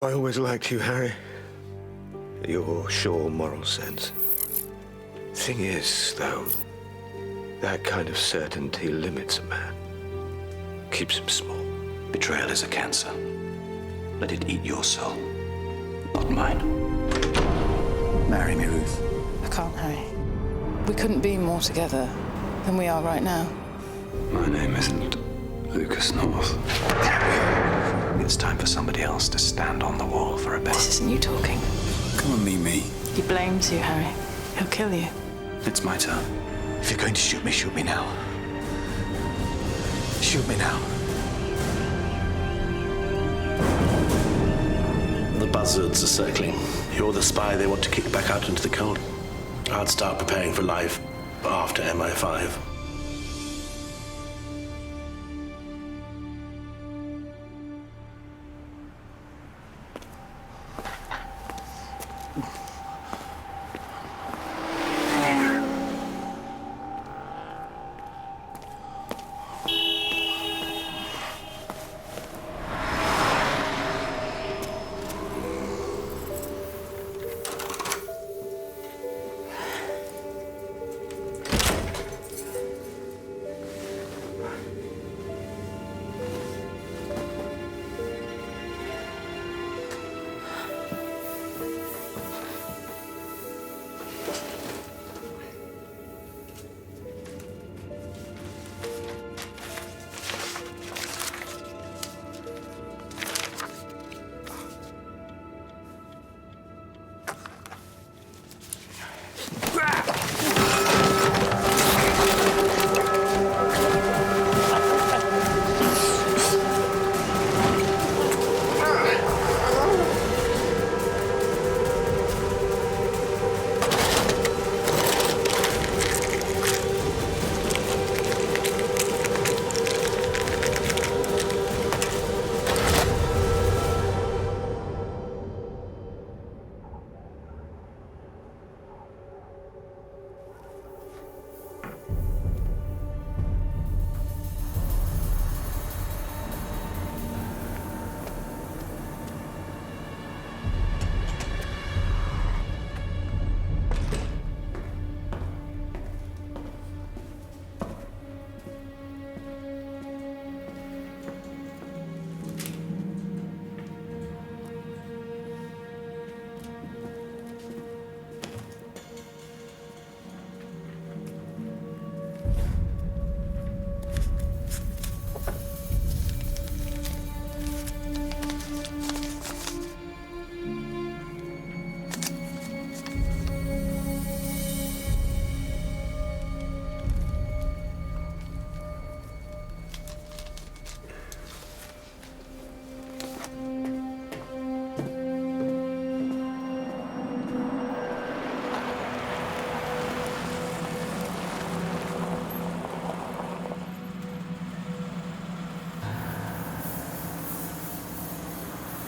I always liked you, Harry. Your sure moral sense. Thing is, though, that kind of certainty limits a man. Keeps him small. Betrayal is a cancer. Let it eat your soul, not mine. Marry me, Ruth. I can't, Harry. We couldn't be more together than we are right now. My name isn't Lucas North. It's time for somebody else to stand on the wall for a bit. This isn't you talking. Come and meet me. He blames you, Harry. He'll kill you. It's my turn. If you're going to shoot me now. Shoot me now. The buzzards are circling. You're the spy they want to kick back out into the cold. I'd start preparing for life after MI5.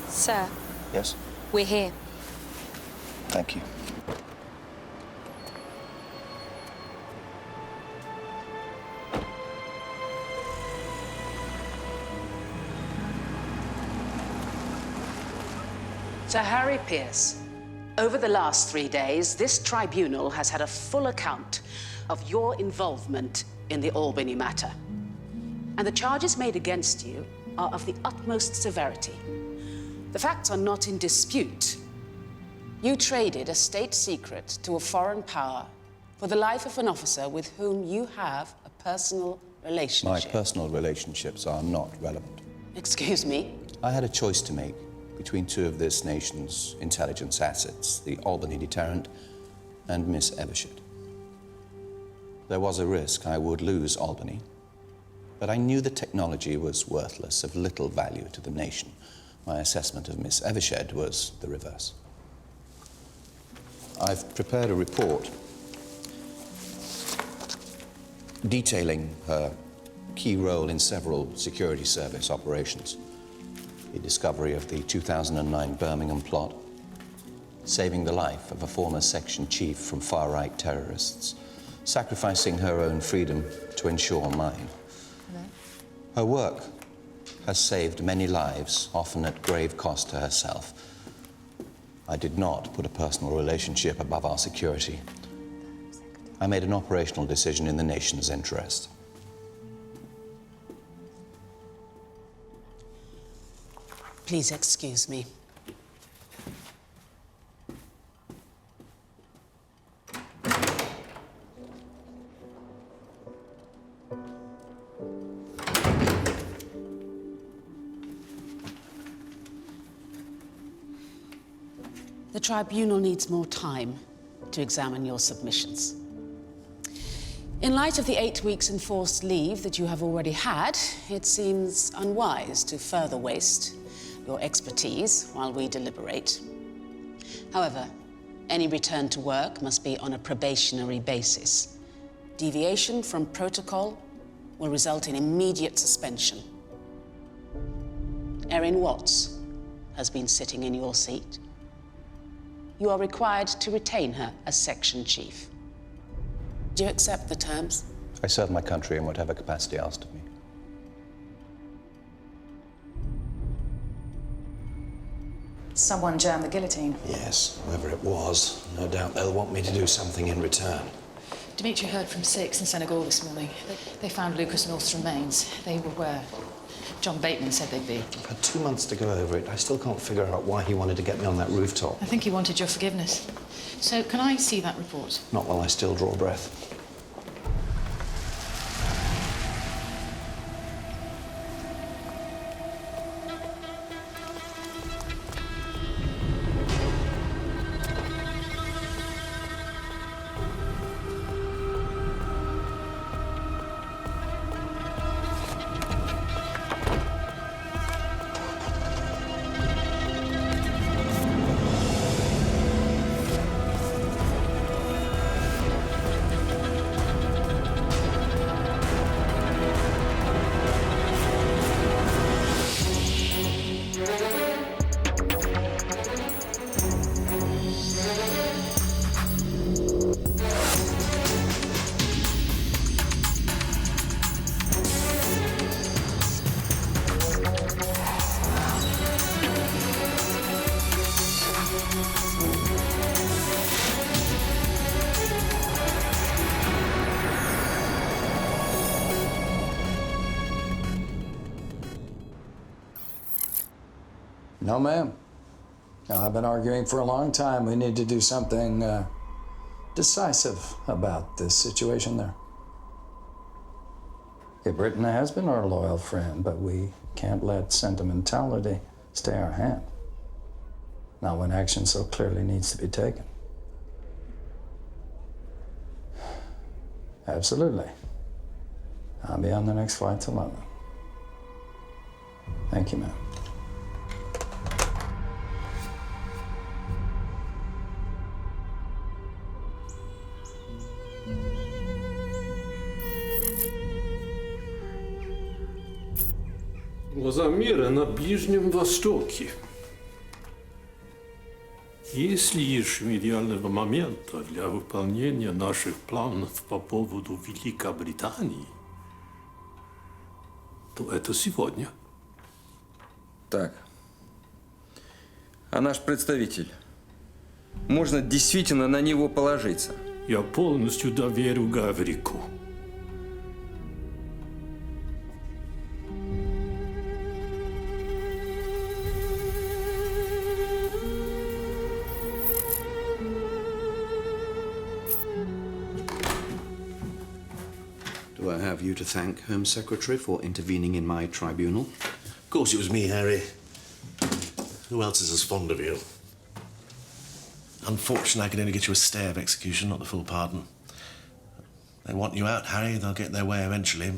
Sir. Yes? We're here. Thank you. Sir Harry Pearce, over the last 3 days, this tribunal has had a full account of your involvement in the Albany matter. And the charges made against you are of the utmost severity. The facts are not in dispute. You traded a state secret to a foreign power for the life of an officer with whom you have a personal relationship. My personal relationships are not relevant. Excuse me? I had a choice to make between two of this nation's intelligence assets, the Albany deterrent and Miss Evershed. There was a risk I would lose Albany, but I knew the technology was worthless, of little value to the nation. My assessment of Miss Evershed was the reverse. I've prepared a report detailing her key role in several security service operations. The discovery of the 2009 Birmingham plot, saving the life of a former section chief from far-right terrorists, sacrificing her own freedom to ensure mine. Her work has saved many lives, often at grave cost to herself. I did not put a personal relationship above our security. I made an operational decision in the nation's interest. Please excuse me. The tribunal needs more time to examine your submissions. In light of the 8 weeks enforced leave that you have already had, it seems unwise to further waste your expertise while we deliberate. However, any return to work must be on a probationary basis. Deviation from protocol will result in immediate suspension. Erin Watts has been sitting in your seat. You are required to retain her as section chief. Do you accept the terms? I serve my country in whatever capacity asked of me. Someone jammed the guillotine. Yes, whoever it was. No doubt they'll want me to do something in return. Dimitri heard from 6 in Senegal this morning. They found Lucas North's remains. They were where John Bateman said they'd be. I've had 2 months to go over it. I still can't figure out why he wanted to get me on that rooftop. I think he wanted your forgiveness. So, can I see that report? Not while I still draw breath. No, ma'am. Now, I've been arguing for a long time. We need to do something decisive about this situation there. Okay, Britain has been our loyal friend, but we can't let sentimentality stay our hand. Not when action so clearly needs to be taken. Absolutely. I'll be on the next flight to London. Thank you, ma'am. Глаза мира на Ближнем Востоке. Есть ли еще идеального момента для выполнения наших планов по поводу Великобритании, то это сегодня. Так. А наш представитель? Можно действительно на него положиться? Я полностью доверю Гаврику. Do I have you to thank, Home Secretary, for intervening in my tribunal? Of course it was me, Harry. Who else is as fond of you? Unfortunately, I can only get you a stay of execution, not the full pardon. They want you out, Harry. They'll get their way eventually.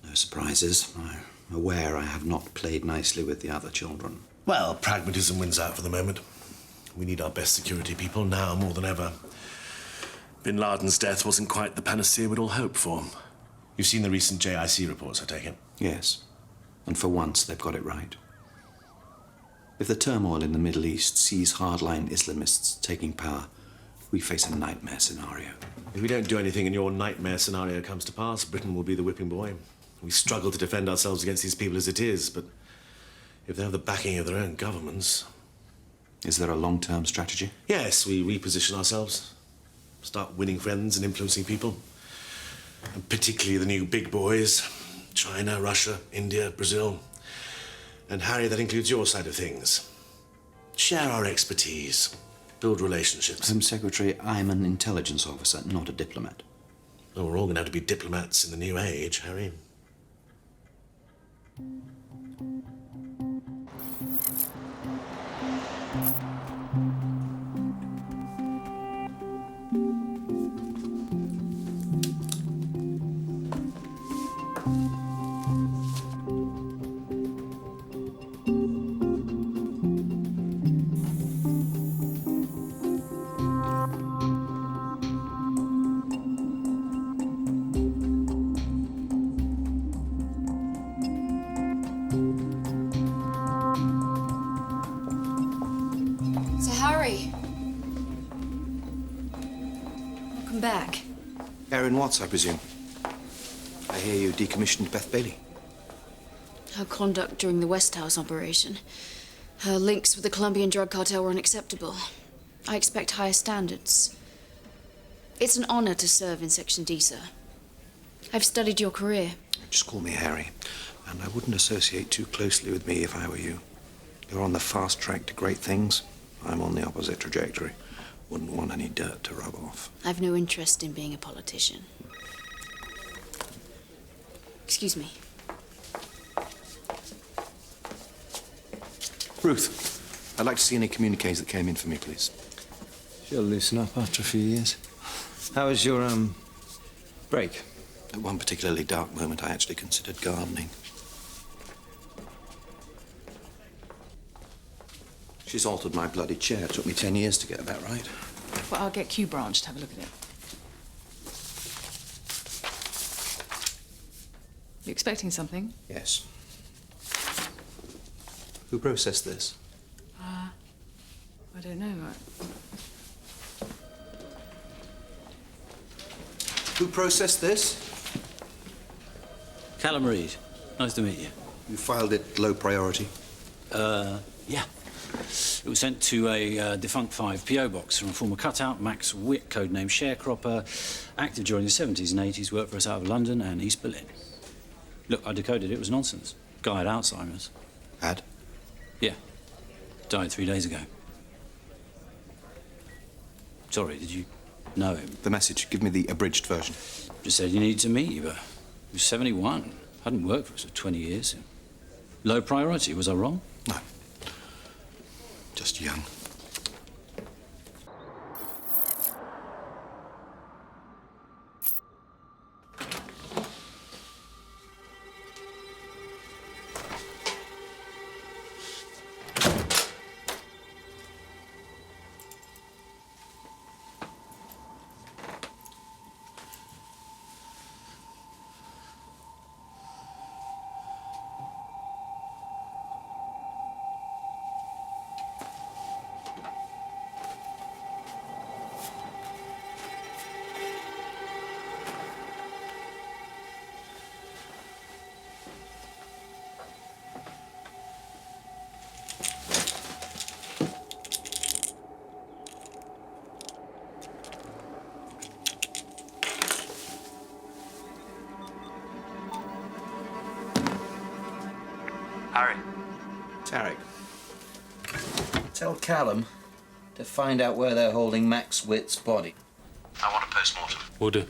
No surprises. I'm aware I have not played nicely with the other children. Well, pragmatism wins out for the moment. We need our best security people now more than ever. Bin Laden's death wasn't quite the panacea we'd all hoped for. You've seen the recent JIC reports, I take it? Yes. And for once, they've got it right. If the turmoil in the Middle East sees hardline Islamists taking power, we face a nightmare scenario. If we don't do anything and your nightmare scenario comes to pass, Britain will be the whipping boy. We struggle to defend ourselves against these people as it is, but if they have the backing of their own governments... Is there a long-term strategy? Yes, we reposition ourselves. Start winning friends and influencing people. And particularly the new big boys. China, Russia, India, Brazil. And Harry, that includes your side of things. Share our expertise. Build relationships. Home Secretary, I'm an intelligence officer, not a diplomat. Well, we're all going to have to be diplomats in the new age, Harry. So, Harry. Welcome back. Erin Watts, I presume. I hear you decommissioned Beth Bailey. Her conduct during the West House operation. Her links with the Colombian drug cartel were unacceptable. I expect higher standards. It's an honor to serve in Section D, sir. I've studied your career. Just call me Harry. And I wouldn't associate too closely with me if I were you. You're on the fast track to great things. I'm on the opposite trajectory. Wouldn't want any dirt to rub off. I've no interest in being a politician. Excuse me. Ruth, I'd like to see any communiques that came in for me, please. She'll loosen up after a few years. How was your, break? At one particularly dark moment, I actually considered gardening. She's altered my bloody chair. It took me 10 years to get that right. Well, I'll get Q Branch to have a look at it. You expecting something? Yes. Who processed this? I don't know. Who processed this? Callum Reed. Nice to meet you. You filed it low priority? Yeah. It was sent to a defunct 5 PO box from a former cutout, Max Witt, codename Sharecropper, active during the 70s and 80s, worked for us out of London and East Berlin. Look, I decoded it. It was nonsense. Guy had Alzheimer's. Had? Yeah. Died 3 days ago. Sorry, did you know him? The message. Give me the abridged version. Just said you needed to meet you, but he was 71. Hadn't worked for us for 20 years. Low priority, was I wrong? No. Just young. Harry. Tarek. Tell Callum to find out where they're holding Max Witt's body. I want a post-mortem. Will do.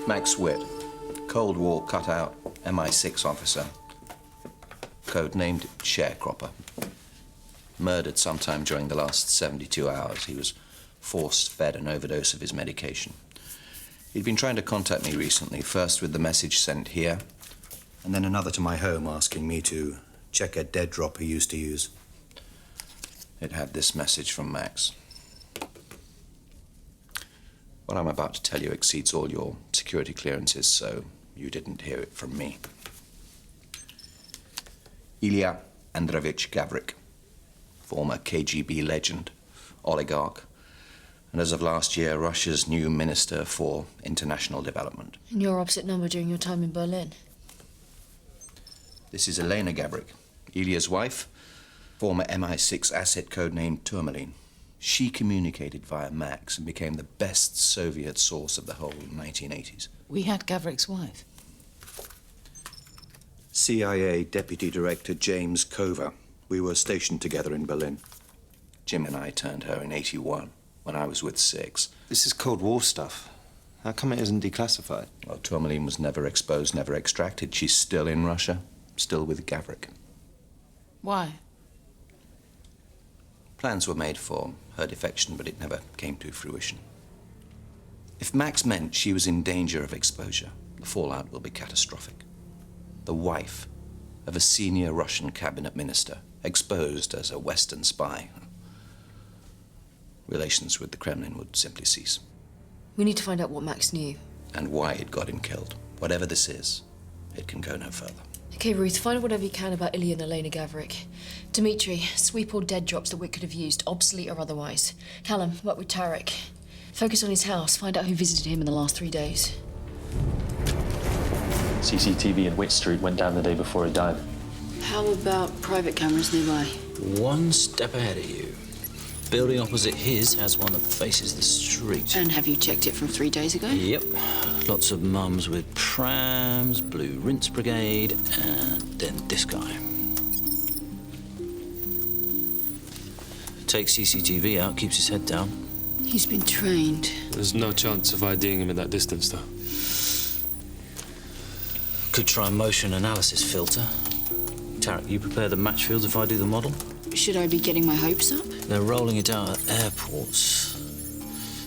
Max Witt, Cold War cutout MI6 officer, codenamed Sharecropper. Murdered sometime during the last 72 hours. He was force-fed an overdose of his medication. He'd been trying to contact me recently, first with the message sent here, and then another to my home asking me to check a dead drop he used to use. It had this message from Max. What I'm about to tell you exceeds all your security clearances, so you didn't hear it from me. Ilya Andreevich Gavrik, former KGB legend, oligarch, and as of last year, Russia's new Minister for International Development. And your opposite number during your time in Berlin. This is Elena Gavrik, Ilya's wife, former MI6 asset codenamed Tourmaline. She communicated via Max and became the best Soviet source of the whole 1980s. We had Gavrik's wife. CIA Deputy Director James Coaver. We were stationed together in Berlin. Jim and I turned her in '81, when I was with Six. This is Cold War stuff. How come it isn't declassified? Well, Tourmaline was never exposed, never extracted. She's still in Russia, still with Gavrik. Why? Plans were made for her defection, but it never came to fruition. If Max meant she was in danger of exposure, the fallout will be catastrophic. The wife of a senior Russian cabinet minister, exposed as a Western spy. Relations with the Kremlin would simply cease. We need to find out what Max knew. And why it got him killed. Whatever this is, it can go no further. Okay, Ruth, find out whatever you can about Ilya and Elena Gavrik. Dmitri, sweep all dead drops that Witt could have used, obsolete or otherwise. Callum, work with Tarek. Focus on his house, find out who visited him in the last 3 days. CCTV in Witt Street went down the day before he died. How about private cameras nearby? One step ahead of you. Building opposite his has one that faces the street. And have you checked it from 3 days ago? Yep. Lots of mums with prams, Blue Rinse Brigade, and then this guy. Takes CCTV out, keeps his head down. He's been trained. There's no chance of IDing him at that distance, though. Could try a motion analysis filter. Tarek, you prepare the match fields if I do the model? Should I be getting my hopes up? They're rolling it out at airports.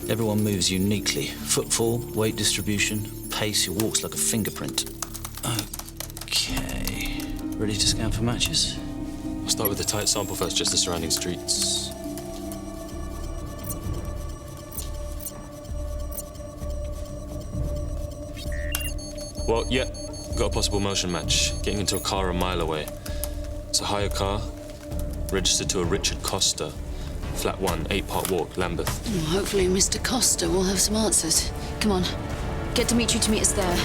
Everyone moves uniquely. Footfall, weight distribution, pace, your walk's like a fingerprint. Okay. Ready to scan for matches? I'll start with the tight sample first, just the surrounding streets. Well, yeah, got a possible motion match. Getting into a car a mile away. It's a hire car, registered to a Richard Costa. Flat 1, 8-part walk, Lambeth. Well, hopefully Mr. Costa will have some answers. Come on, get Dmitri to meet us there.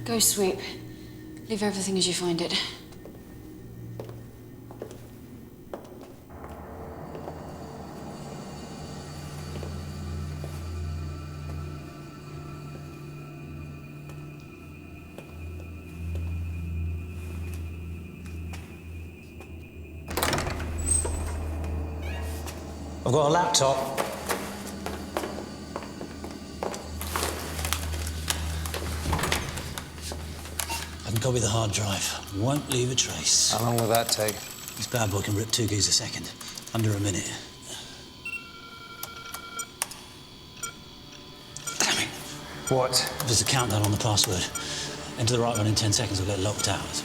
Go sweep. Leave everything as you find it. I've got a laptop. Copy the hard drive. Won't leave a trace. How long will that take? This bad boy can rip 2 gigs a second. Under a minute. Damn it. What? There's a countdown on the password. Enter the right one in 10 seconds or get locked out.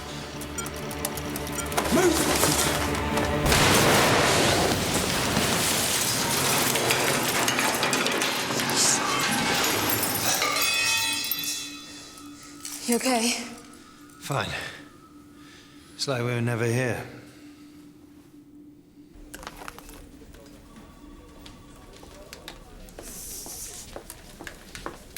You okay? Fine. It's like we were never here.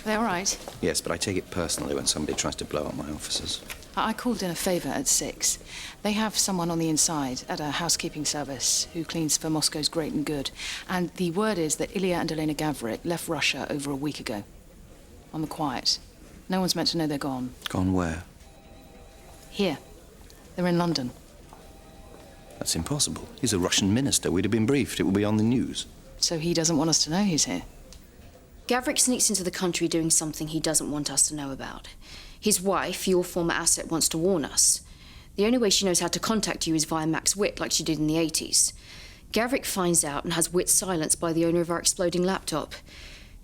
Are they all right? Yes, but I take it personally when somebody tries to blow up my offices. I called in a favour at 6. They have someone on the inside at a housekeeping service who cleans for Moscow's great and good. And the word is that Ilya and Elena Gavrik left Russia over a week ago. On the quiet. No one's meant to know they're gone. Gone where? Here. They're in London. That's impossible. He's a Russian minister. We'd have been briefed. It will be on the news. So he doesn't want us to know he's here? Gavrik sneaks into the country doing something he doesn't want us to know about. His wife, your former asset, wants to warn us. The only way she knows how to contact you is via Max Witt, like she did in the 80s. Gavrik finds out and has Witt silenced by the owner of our exploding laptop,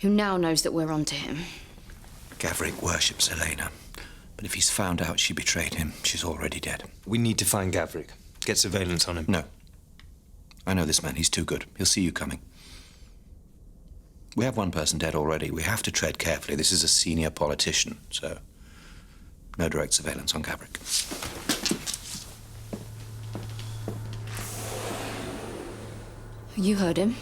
who now knows that we're onto him. Gavrik worships Elena. But if he's found out she betrayed him, she's already dead. We need to find Gavrik. Get surveillance on him. No. I know this man. He's too good. He'll see you coming. We have one person dead already. We have to tread carefully. This is a senior politician, so no direct surveillance on Gavrik. You heard him.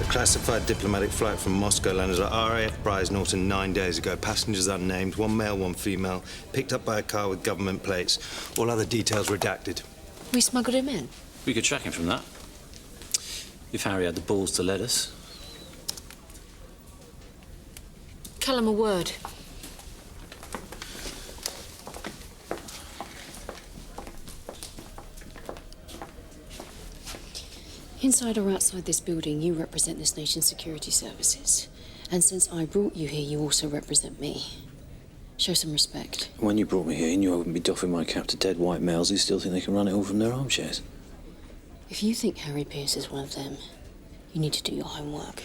Classified diplomatic flight from Moscow landed at RAF Prize Norton 9 days ago. Passengers unnamed, one male, one female. Picked up by a car with government plates. All other details redacted. We smuggled him in. We could track him from that. If Harry had the balls to let us. Tell him a word. Inside or outside this building, you represent this nation's security services. And since I brought you here, you also represent me. Show some respect. When you brought me here, you knew I wouldn't be doffing my cap to dead white males who still think they can run it all from their armchairs. If you think Harry Pearce is one of them, you need to do your homework.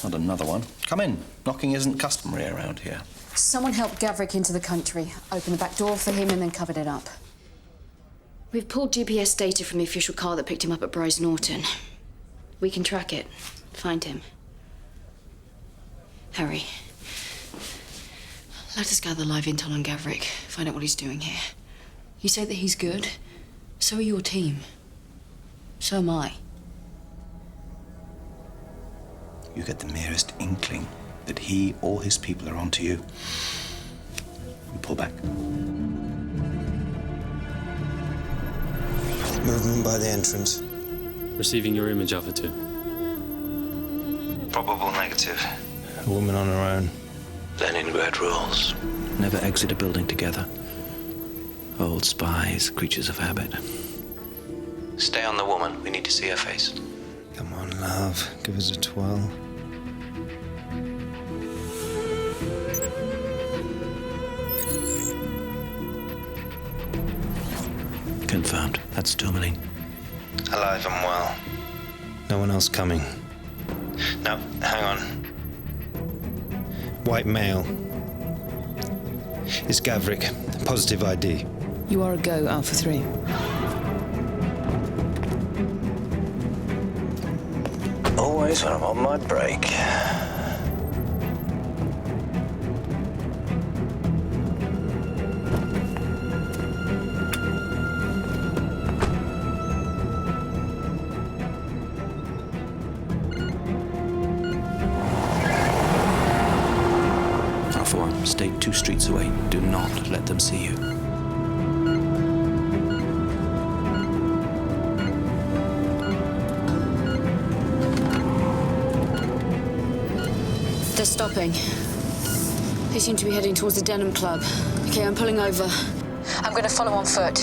Not another one. Come in. Knocking isn't customary around here. Someone helped Gavrik into the country, opened the back door for him and then covered it up. We've pulled GPS data from the official car that picked him up at Prize Norton. We can track it, find him. Harry, let us gather live intel on Gavrik, find out what he's doing here. You say that he's good, so are your team. So am I. You get the merest inkling that he or his people are onto you. You pull back. Movement by the entrance. Receiving your image, Alpha 2. Probable negative. A woman on her own. Leningrad rules. Never exit a building together. Old spies, creatures of habit. Stay on the woman. We need to see her face. Come on, love. Give us a twirl. Confirmed. That's Tourmaline. Alive and well. No one else coming. No, hang on. White male. It's Gavrik. Positive ID. You are a go, Alpha 3. Always when I'm on my break. Alpha 1, stay 2 streets away. Do not let them see you. They're stopping. They seem to be heading towards the Denim Club. Okay, I'm pulling over. I'm going to follow on foot.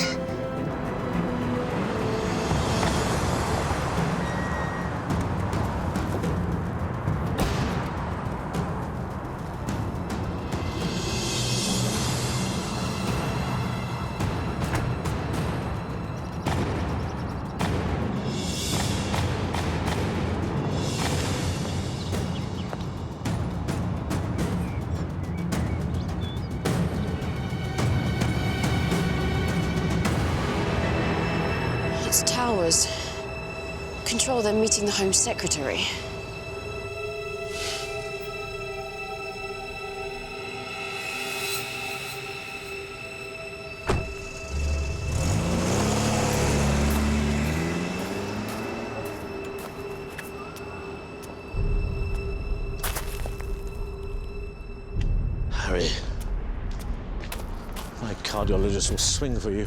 control, they're meeting the Home Secretary. Harry, my cardiologist will swing for you.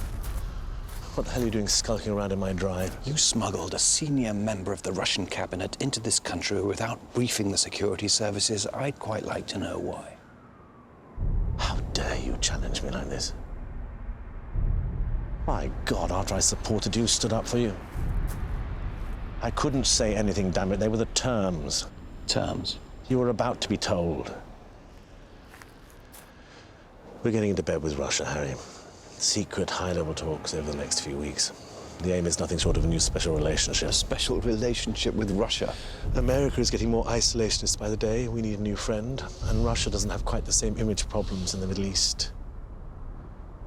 What the hell are you doing skulking around in my drive? You smuggled a senior member of the Russian cabinet into this country without briefing the security services. I'd quite like to know why. How dare you challenge me like this? My God, after I supported you, stood up for you. I couldn't say anything, damn it. They were the terms. Terms? You were about to be told. We're getting into bed with Russia, Harry. Secret, high-level talks over the next few weeks. The aim is nothing short of a new special relationship. A special relationship with Russia? America is getting more isolationist by the day. We need a new friend. And Russia doesn't have quite the same image problems in the Middle East.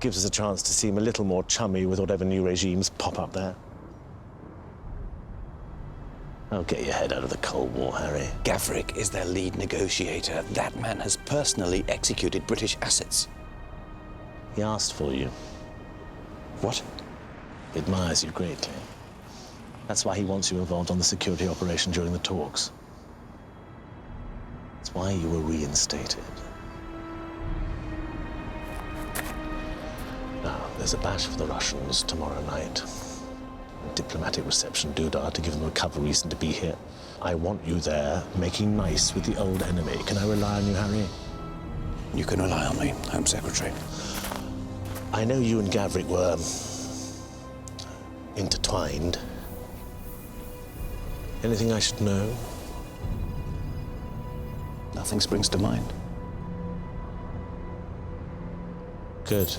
Gives us a chance to seem a little more chummy with whatever new regimes pop up there. I'll get your head out of the Cold War, Harry. Gavrik is their lead negotiator. That man has personally executed British assets. He asked for you. What? He admires you greatly. That's why he wants you involved on the security operation during the talks. That's why you were reinstated. Now, there's a bash for the Russians tomorrow night. A diplomatic reception doodah to give them a cover reason to be here. I want you there, making nice with the old enemy. Can I rely on you, Harry? You can rely on me, Home Secretary. I know you and Gavrik were intertwined. Anything I should know? Nothing springs to mind. Good.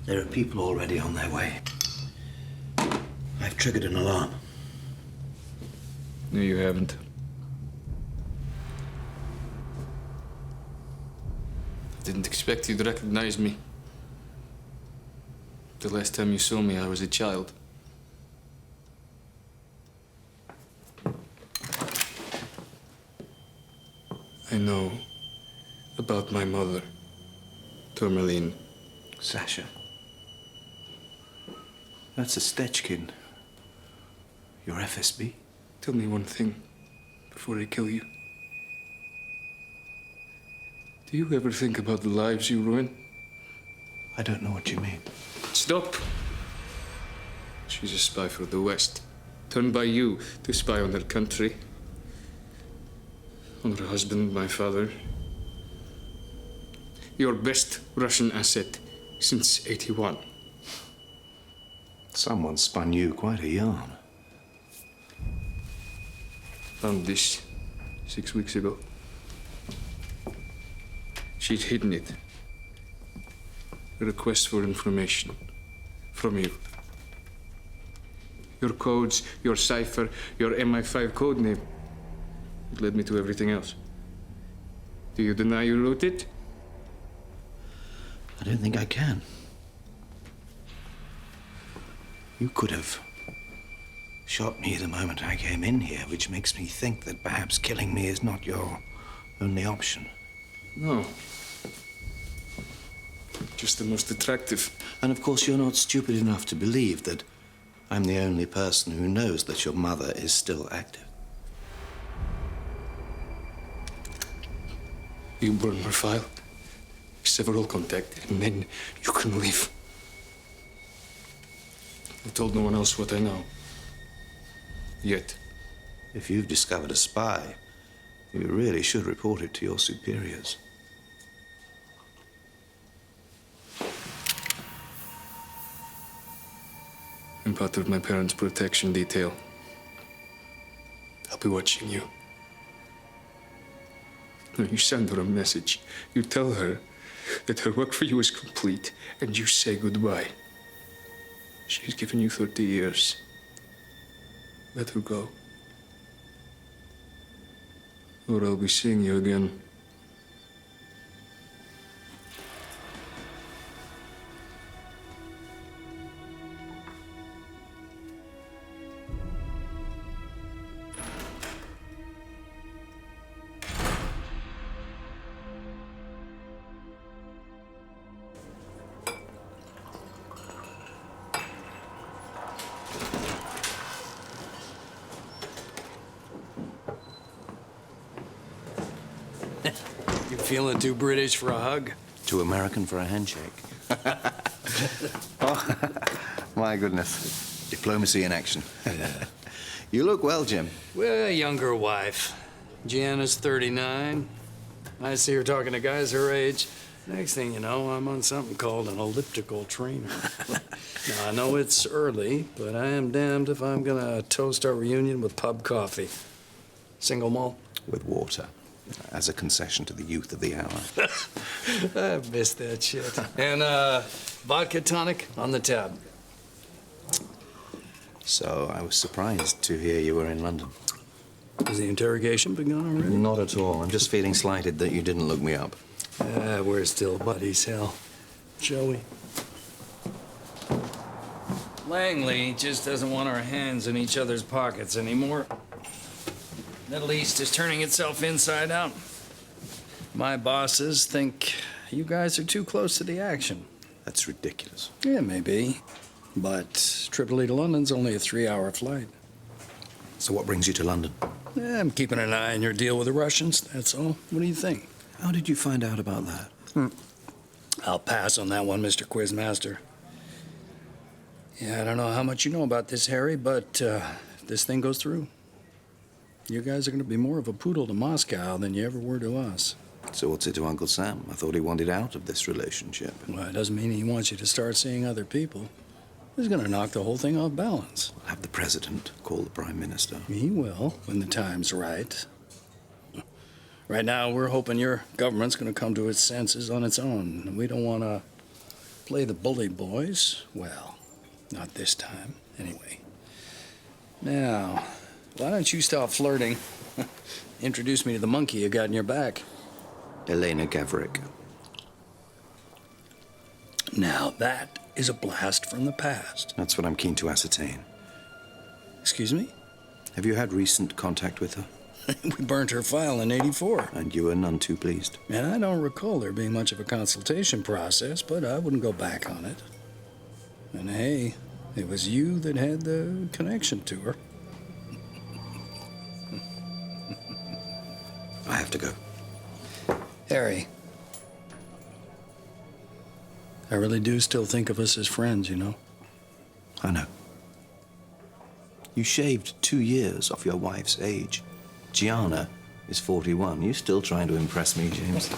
There are people already on their way. I've triggered an alarm. No, you haven't. I didn't expect you to recognize me. The last time you saw me, I was a child. I know about my mother, Tourmaline. Sasha. That's a Stechkin. Your FSB? Tell me one thing before I kill you. Do you ever think about the lives you ruin? I don't know what you mean. Stop! She's a spy for the West. Turned by you to spy on her country. On her husband, my father. Your best Russian asset since '81. Someone spun you quite a yarn. Found this 6 weeks ago. She'd hidden it. A request for information from you. Your codes, your cipher, your MI5 code name. It led me to everything else. Do you deny you wrote it? I don't think I can. You could have shot me the moment I came in here, which makes me think that perhaps killing me is not your only option. No. Just the most attractive. And of course, you're not stupid enough to believe that I'm the only person who knows that your mother is still active. You burn her file, sever all contact, and then you can leave. I've told no one else what I know. Yet. If you've discovered a spy, you really should report it to your superiors. I'm part of my parents' protection detail. I'll be watching you. When you send her a message, you tell her that her work for you is complete, and you say goodbye. She's given you 30 years. Let her go. Or I'll be seeing you again. You feeling too British for a hug? Too American for a handshake. Oh, my goodness. Diplomacy in action. You look well, Jim. Well, younger wife. Gianna's 39. I see her talking to guys her age. Next thing you know, I'm on something called an elliptical trainer. Now, I know it's early, but I am damned if I'm gonna toast our reunion with pub coffee. Single malt? With water. As a concession to the youth of the hour. I missed that shit. And vodka tonic on the tab. So I was surprised to hear you were in London. Has the interrogation begun already? Not at all. I'm just feeling slighted that you didn't look me up. We're still buddies, hell. Shall we? Langley just doesn't want our hands in each other's pockets anymore. Middle East is turning itself inside out. My bosses think you guys are too close to the action. That's ridiculous. Yeah, maybe. But Tripoli to London's only a 3-hour flight. So what brings you to London? Yeah, I'm keeping an eye on your deal with the Russians, that's all. What do you think? How did you find out about that? I'll pass on that one, Mr. Quizmaster. Yeah, I don't know how much you know about this, Harry, but if this thing goes through, you guys are going to be more of a poodle to Moscow than you ever were to us. So what's it to Uncle Sam? I thought he wanted out of this relationship. Well, it doesn't mean he wants you to start seeing other people. He's going to knock the whole thing off balance. We'll have the president call the prime minister. He will, when the time's right. Right now, we're hoping your government's going to come to its senses on its own. We don't want to play the bully boys. Well, not this time, anyway. Now, why don't you stop flirting? Introduce me to the monkey you got in your back. Elena Gavrik. Now, that is a blast from the past. That's what I'm keen to ascertain. Excuse me? Have you had recent contact with her? We burnt her file in '84. And you were none too pleased? And I don't recall there being much of a consultation process, but I wouldn't go back on it. And hey, it was you that had the connection to her. I have to go. Harry, I really do still think of us as friends, you know? I know. You shaved 2 years off your wife's age. Gianna is 41. You still trying to impress me, James?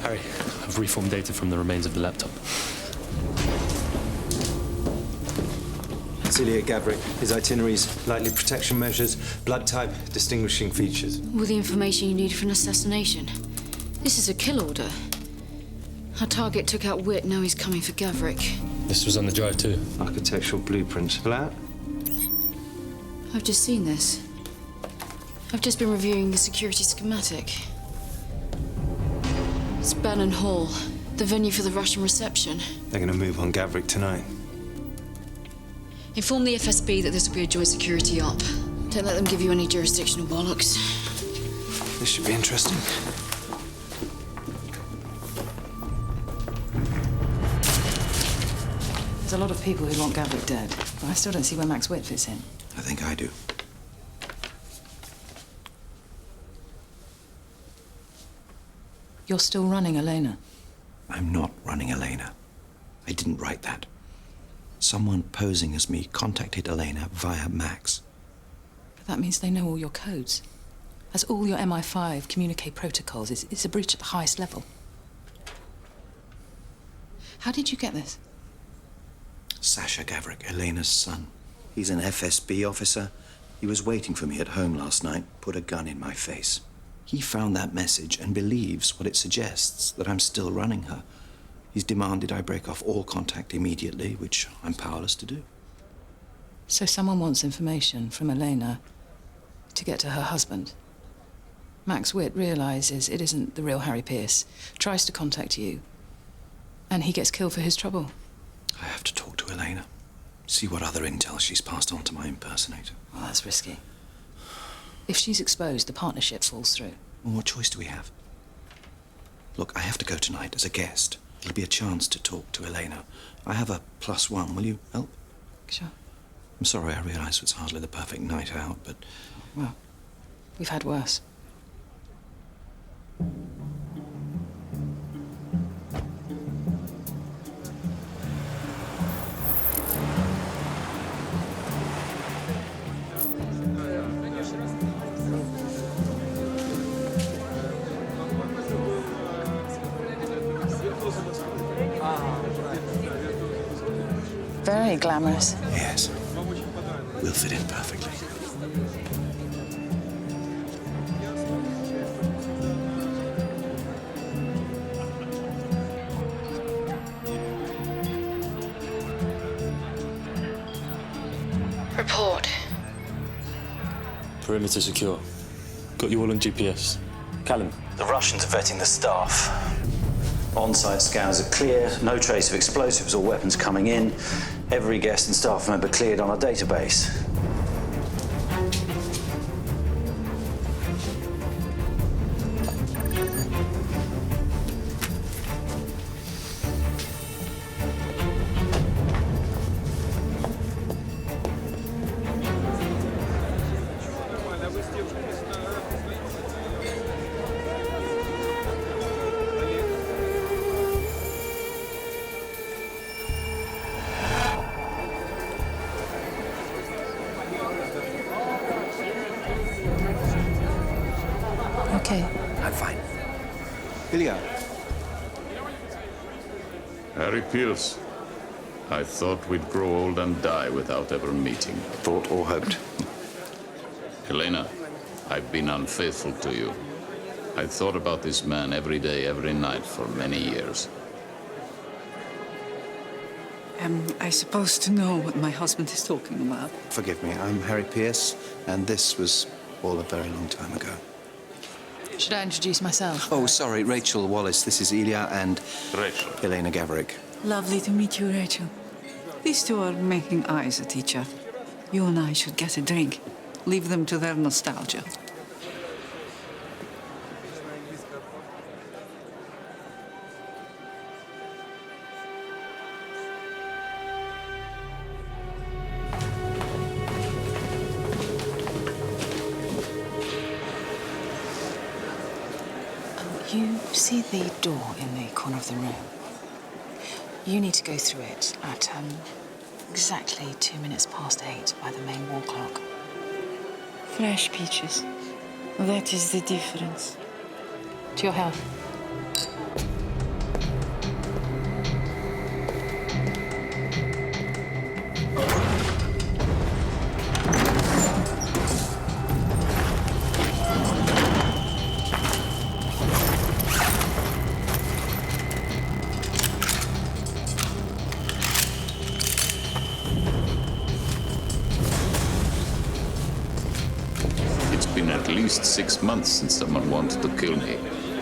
Harry, I've reformed data from the remains of the laptop. Celia Gavrik, his itineraries, likely protection measures, blood type, distinguishing features. All the information you need for an assassination. This is a kill order. Our target took out Witt, now he's coming for Gavrik. This was on the drive too. Architectural blueprints. Flat? I've just seen this. I've just been reviewing the security schematic. It's Bannon Hall, the venue for the Russian reception. They're gonna move on Gavrik tonight. Inform the FSB that this will be a joint security op. Don't let them give you any jurisdictional bollocks. This should be interesting. There's a lot of people who want Gavrik dead, but I still don't see where Max Witt fits in. I think I do. You're still running Elena. I'm not running Elena. I didn't write that. Someone posing as me contacted Elena via Max. But that means they know all your codes. As all your MI5 communique protocols, it's a breach at the highest level. How did you get this? Sasha Gavrik, Elena's son. He's an FSB officer. He was waiting for me at home last night, put a gun in my face. He found that message and believes what it suggests, that I'm still running her. He's demanded I break off all contact immediately, which I'm powerless to do. So someone wants information from Elena to get to her husband. Max Witt realizes it isn't the real Harry Pearce, tries to contact you, and he gets killed for his trouble. I have to talk to Elena, see what other intel she's passed on to my impersonator. Well, that's risky. If she's exposed, the partnership falls through. Well, what choice do we have? Look, I have to go tonight as a guest. It'll be a chance to talk to Elena. I have a +1. Will you help? Sure. I'm sorry, I realise it's hardly the perfect night out, but... Well, we've had worse. Very glamorous. Yes. We'll fit in perfectly. Report. Perimeter secure. Got you all on GPS. Callum. The Russians are vetting the staff. On-site scans are clear, no trace of explosives or weapons coming in. Every guest and staff member cleared on our database. Okay. I'm fine. Ilya. Harry Pearce. I thought we'd grow old and die without ever meeting. Thought or hoped. Elena, I've been unfaithful to you. I thought about this man every day, every night for many years. Am I supposed to know what my husband is talking about? Forgive me, I'm Harry Pearce, and this was all a very long time ago. Should I introduce myself? Oh, sorry, Rachel Wallace. This is Ilya and... Rachel. Elena Gavrik. Lovely to meet you, Rachel. These two are making eyes at each other. You and I should get a drink. Leave them to their nostalgia. You see the door in the corner of the room? You need to go through it at exactly 2 minutes past 8 by the main wall clock. Fresh peaches. That is the difference. To your health. At least 6 months since someone wanted to kill me.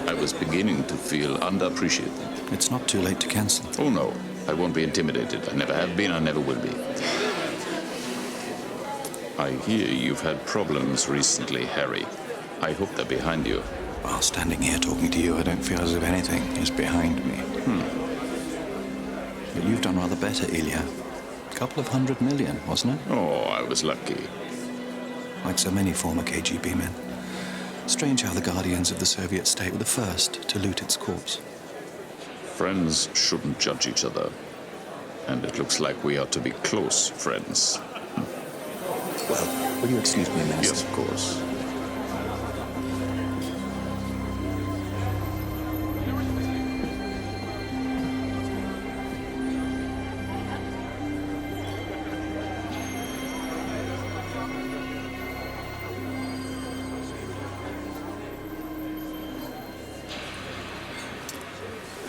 I was beginning to feel underappreciated. It's not too late to cancel. Oh, no. I won't be intimidated. I never have been, I never will be. I hear you've had problems recently, Harry. I hope they're behind you. While standing here talking to you, I don't feel as if anything is behind me. But you've done rather better, Ilya. A couple of 100 million, wasn't it? Oh, I was lucky. Like so many former KGB men. Strange how the guardians of the Soviet state were the first to loot its corpse. Friends shouldn't judge each other. And it looks like we are to be close friends. Well, will you excuse me a minute? Yes, of course.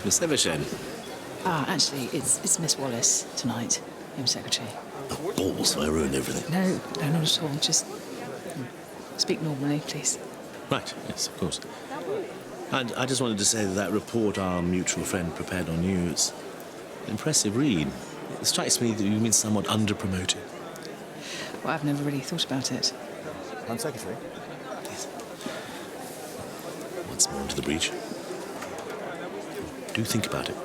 Miss Evershed. Actually, it's Miss Wallace tonight, Home Secretary. Balls, I ruined everything. No, not at all. Just speak normally, please. Right, yes, of course. I just wanted to say that report our mutual friend prepared on you, it's an impressive read. It strikes me that you've been somewhat under-promoted. Well, I've never really thought about it. Home Secretary? Yes. Once more into the breach. Do think about it.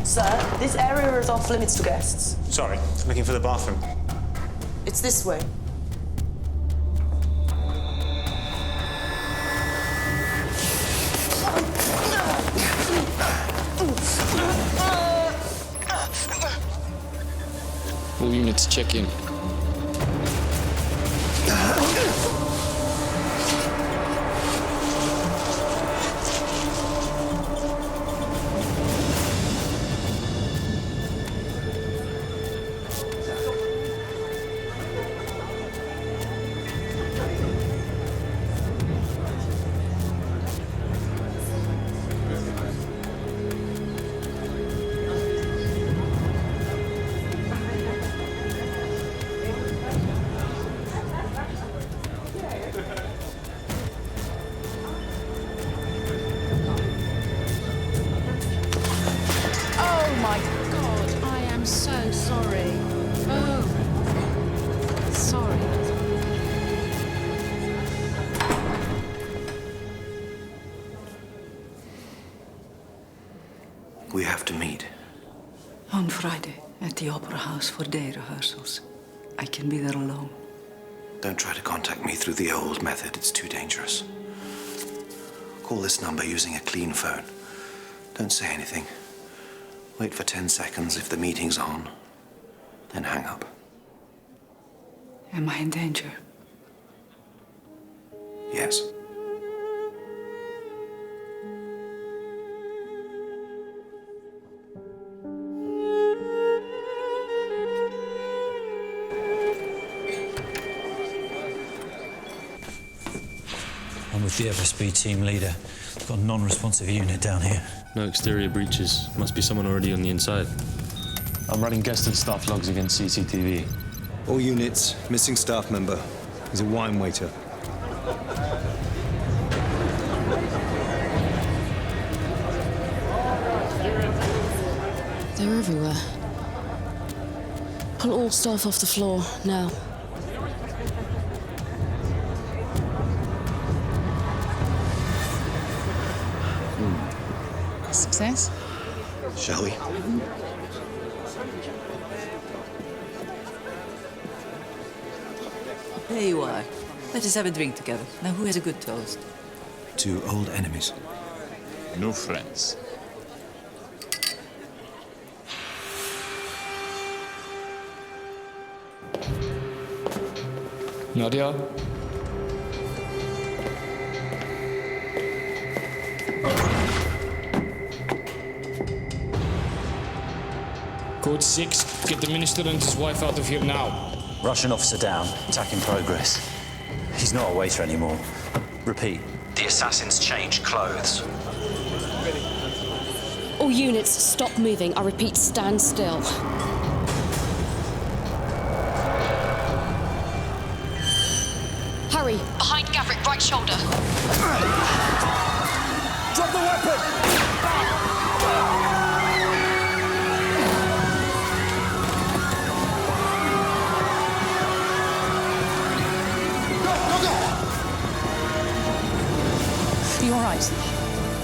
Sir, this area is off limits to guests. Sorry, looking for the bathroom. It's this way. All units check in. We have to meet. On Friday, at the Opera House for day rehearsals. I can be there alone. Don't try to contact me through the old method. It's too dangerous. Call this number using a clean phone. Don't say anything. Wait for 10 seconds if the meeting's on. Then hang up. Am I in danger? Yes. I'm with the Everspeed team leader. Got a non-responsive unit down here. No exterior breaches. Must be someone already on the inside. I'm running guest and staff logs against CCTV. All units, missing staff member. He's a wine waiter. They're everywhere. Pull all staff off the floor, now. Success? Shall we? There you are. Let us have a drink together. Now, who has a good toast? 2 old enemies. New friends. Nadia? Code 6, get the minister and his wife out of here now. Russian officer down. Attack in progress. He's not a waiter anymore. Repeat, The assassins changed clothes. All units, stop moving. I repeat, stand still. Hurry! Behind Gavrik, right shoulder. Drop the weapon! Are you all right?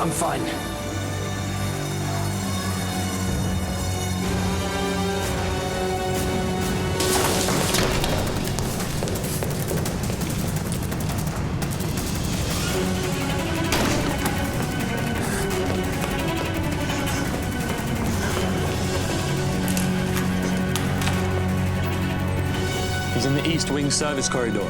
I'm fine. He's in the East Wing service corridor.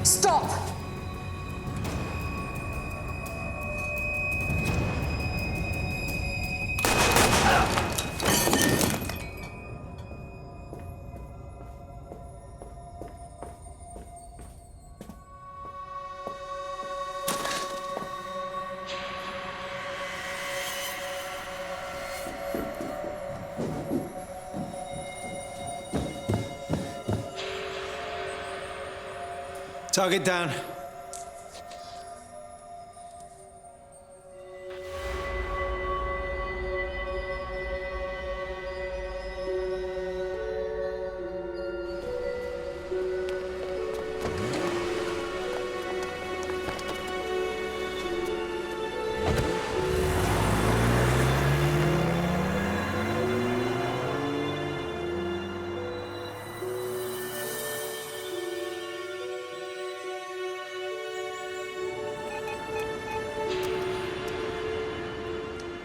Stop! Target down.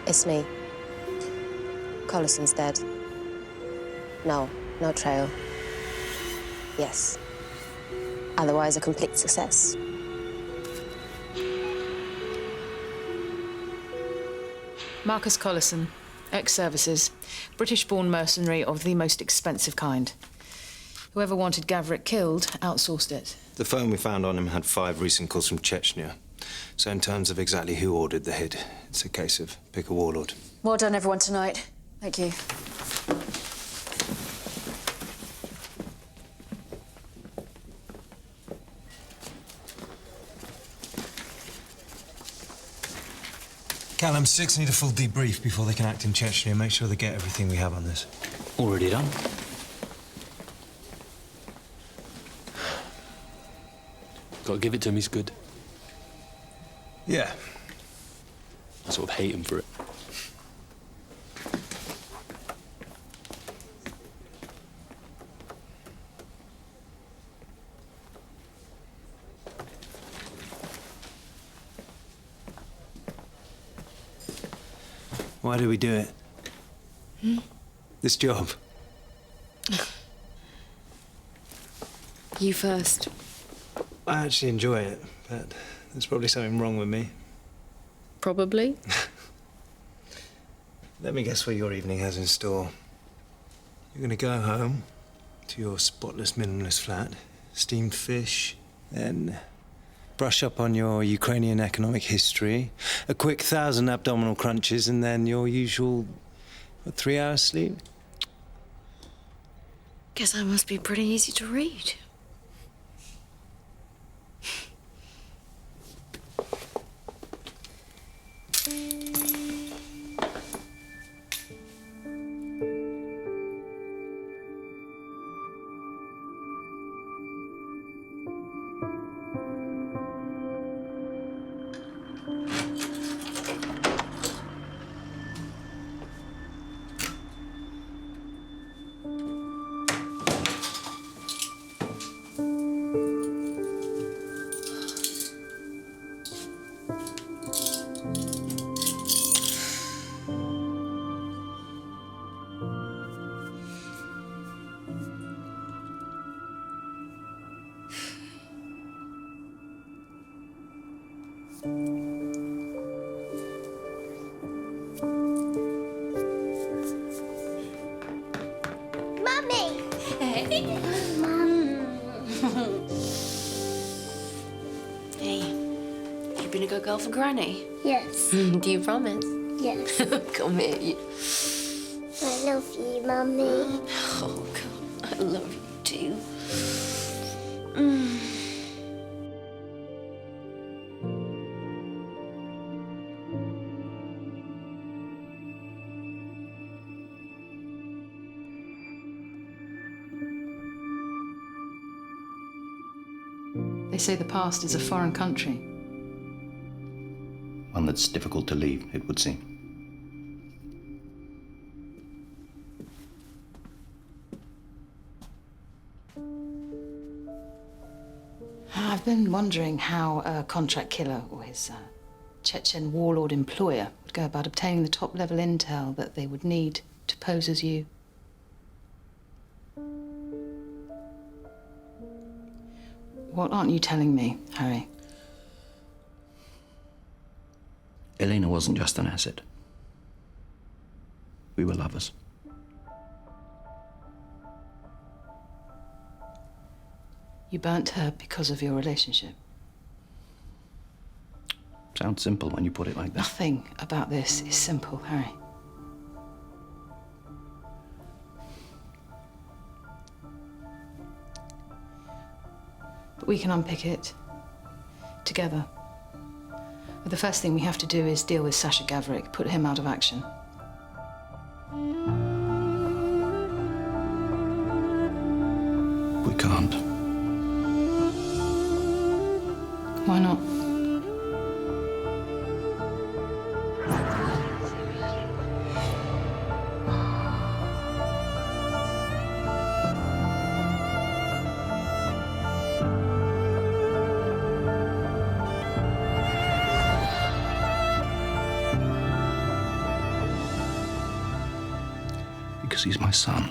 It's me. Collison's dead. No trail. Yes. Otherwise, a complete success. Marcus Collison, ex-services, British-born mercenary of the most expensive kind. Whoever wanted Gavrik killed outsourced it. The phone we found on him had 5 recent calls from Chechnya. So in terms of exactly who ordered the hit, it's a case of pick a warlord. Well done, everyone, tonight. Thank you. Callum, 6 need a full debrief before they can act in Chechnya. Make sure they get everything we have on this. Already done. Gotta give it to him, he's good. Yeah. I sort of hate him for it. Why do we do it? This job. You first. I actually enjoy it, but there's probably something wrong with me. Probably. Let me guess what your evening has in store. You're gonna go home to your spotless, minimalist flat, steamed fish, then brush up on your Ukrainian economic history, a quick 1,000 abdominal crunches, and then your usual, 3 hours sleep? Guess I must be pretty easy to read. Mummy! Hey. Hey, you been a good girl for Granny? Yes. Do you promise? Yes. Come here, you. I love you, Mummy. Oh, God, I love you too. They say the past is a foreign country. One that's difficult to leave, it would seem. I've been wondering how a contract killer or his Chechen warlord employer would go about obtaining the top-level intel that they would need to pose as you. What aren't you telling me, Harry? Elena wasn't just an asset. We were lovers. You burnt her because of your relationship. Sounds simple when you put it like that. Nothing about this is simple, Harry. But we can unpick it together. But the first thing we have to do is deal with Sasha Gavrik, put him out of action. We can't. Why not? Because he's my son.